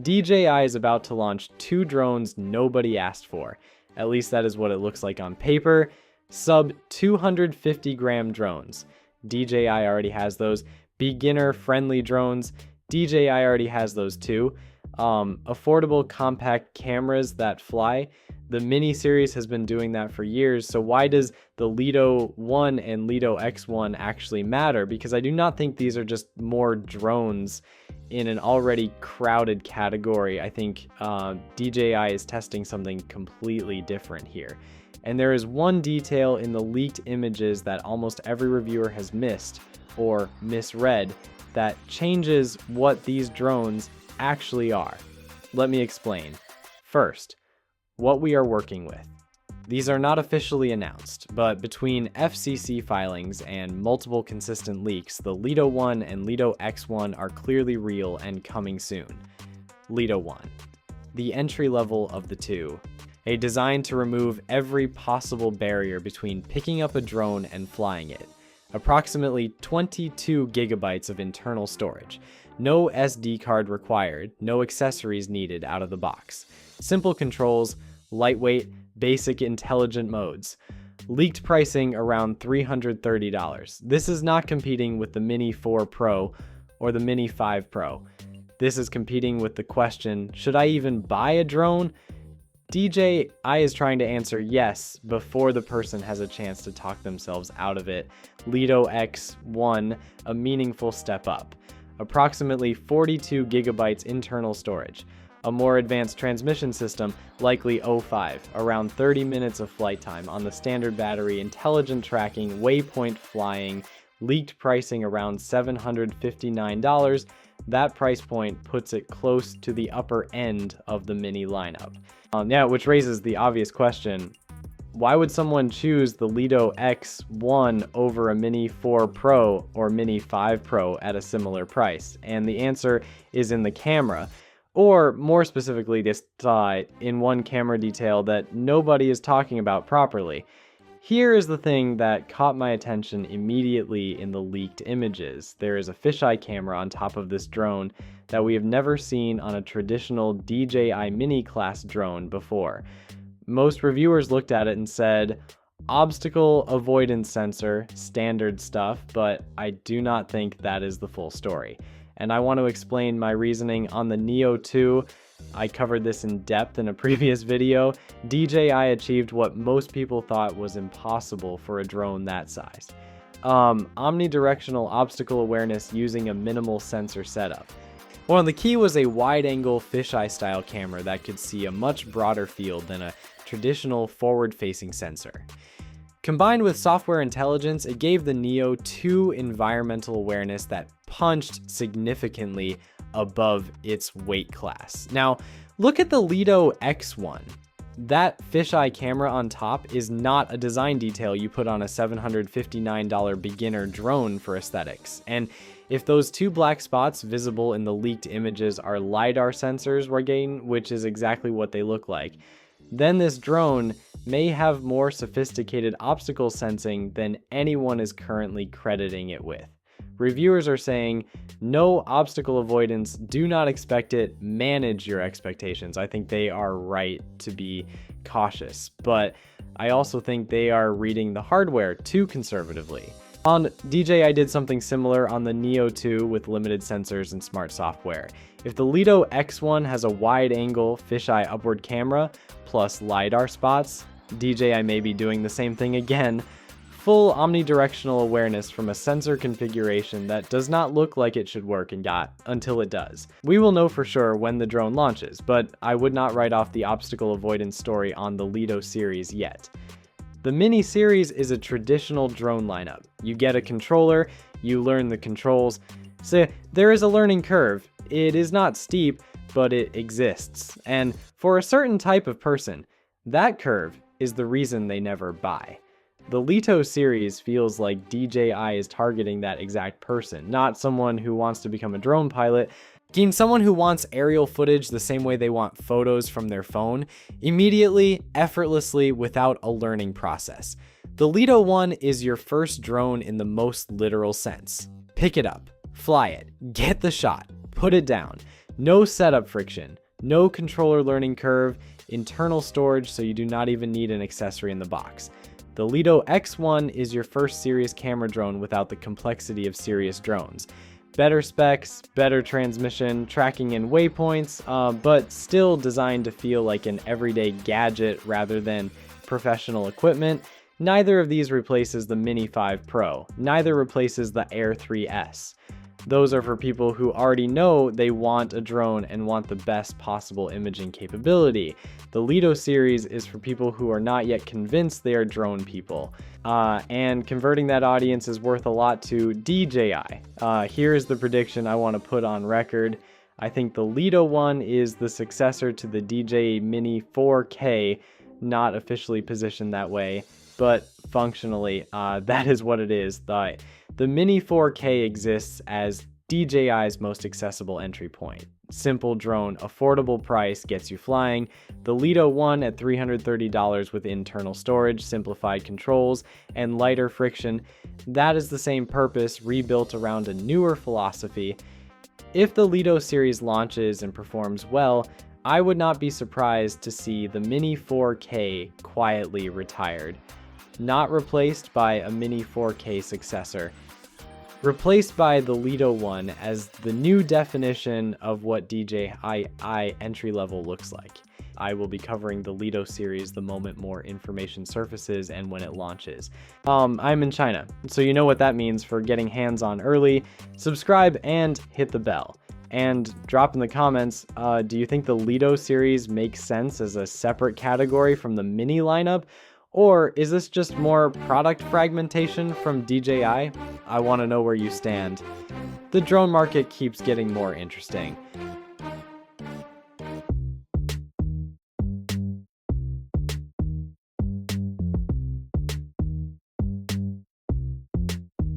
DJI is about to launch 2 drones nobody asked for. At least that is what it looks like on paper. Sub 250 gram drones. DJI already has those. Beginner friendly drones. DJI already has those too. Affordable compact cameras that fly. The mini series has been doing that for years, so why does the Lito 1 and Lito X1 actually matter? Because I do not think these are just more drones in an already crowded category. I think DJI is testing something completely different here. And there is one detail in the leaked images that almost every reviewer has missed or misread that changes what these drones actually are. Let me explain. First, what we are working with. These are not officially announced, but between FCC filings and multiple consistent leaks, the Lito 1 and Lito X1 are clearly real and coming soon. Lito 1, the entry level of the two, a design to remove every possible barrier between picking up a drone and flying it. Approximately 22 gigabytes of internal storage. No SD card required, no accessories needed out of the box. Simple controls, lightweight, basic intelligent modes. Leaked pricing around $330. This is not competing with the Mini 4 Pro or the Mini 5 Pro. This is competing with the question, should I even buy a drone? DJI is trying to answer yes before the person has a chance to talk themselves out of it. Lito X1, a meaningful step up. Approximately 42 gigabytes internal storage. A more advanced transmission system, likely O5, around 30 minutes of flight time on the standard battery, intelligent tracking, waypoint flying, leaked pricing around $759. That price point puts it close to the upper end of the Mini lineup. Which raises the obvious question, why would someone choose the Lito X1 over a Mini 4 Pro or Mini 5 Pro at a similar price? And the answer is in the camera. Or more specifically, this in one camera detail that nobody is talking about properly. Here is the thing that caught my attention immediately in the leaked images. There is a fisheye camera on top of this drone that we have never seen on a traditional DJI Mini class drone before. Most reviewers looked at it and said, obstacle avoidance sensor, standard stuff, but I do not think that is the full story. And I want to explain my reasoning on the Neo 2. I covered this in depth in a previous video. DJI achieved what most people thought was impossible for a drone that size. Omnidirectional obstacle awareness using a minimal sensor setup. Well, the key was a wide-angle fisheye style camera that could see a much broader field than a traditional forward-facing sensor. Combined with software intelligence, it gave the Neo 2 environmental awareness that punched significantly above its weight class. Now, look at the Lito X1. That fisheye camera on top is not a design detail you put on a $759 beginner drone for aesthetics. And if those 2 black spots visible in the leaked images are LiDAR sensors we're getting, which is exactly what they look like, then this drone may have more sophisticated obstacle sensing than anyone is currently crediting it with. Reviewers are saying, no obstacle avoidance, do not expect it, manage your expectations. I think they are right to be cautious, but I also think they are reading the hardware too conservatively. DJI did something similar on the Neo 2 with limited sensors and smart software. If the Lito X1 has a wide-angle fisheye upward camera plus LiDAR spots, DJI may be doing the same thing again. Full omnidirectional awareness from a sensor configuration that does not look like it should work until it does. We will know for sure when the drone launches, but I would not write off the obstacle avoidance story on the Lito series yet. The Mini series is a traditional drone lineup. You get a controller, you learn the controls. So there is a learning curve. It is not steep, but it exists. And for a certain type of person, that curve is the reason they never buy. The Lito series feels like DJI is targeting that exact person, not someone who wants to become a drone pilot. Someone who wants aerial footage the same way they want photos from their phone, immediately, effortlessly, without a learning process. The Lito 1 is your first drone in the most literal sense. Pick it up, fly it, get the shot, put it down. No setup friction, no controller learning curve, internal storage so you do not even need an accessory in the box. The Lito X1 is your first serious camera drone without the complexity of serious drones. Better specs, better transmission, tracking and waypoints, but still designed to feel like an everyday gadget rather than professional equipment. Neither of these replaces the Mini 5 Pro. Neither replaces the Air 3S. Those are for people who already know they want a drone and want the best possible imaging capability. The Lito series is for people who are not yet convinced they are drone people. And converting that audience is worth a lot to DJI. Here's the prediction I want to put on record. I think the Lito one is the successor to the DJI Mini 4K, not officially positioned that way, but functionally, that is what it is. The Mini 4K exists as DJI's most accessible entry point. Simple drone, affordable price, gets you flying. The Lito 1 at $330 with internal storage, simplified controls, and lighter friction. That is the same purpose, rebuilt around a newer philosophy. If the Lito series launches and performs well, I would not be surprised to see the Mini 4K quietly retired. Not replaced by a Mini 4K successor. Replaced by the Lito one as the new definition of what DJI entry level looks like. I will be covering the Lito series the moment more information surfaces and when it launches. I'm in China, so you know what that means for getting hands-on early. Subscribe and hit the bell. And drop in the comments, do you think the Lito series makes sense as a separate category from the Mini lineup? Or is this just more product fragmentation from DJI? I want to know where you stand. The drone market keeps getting more interesting.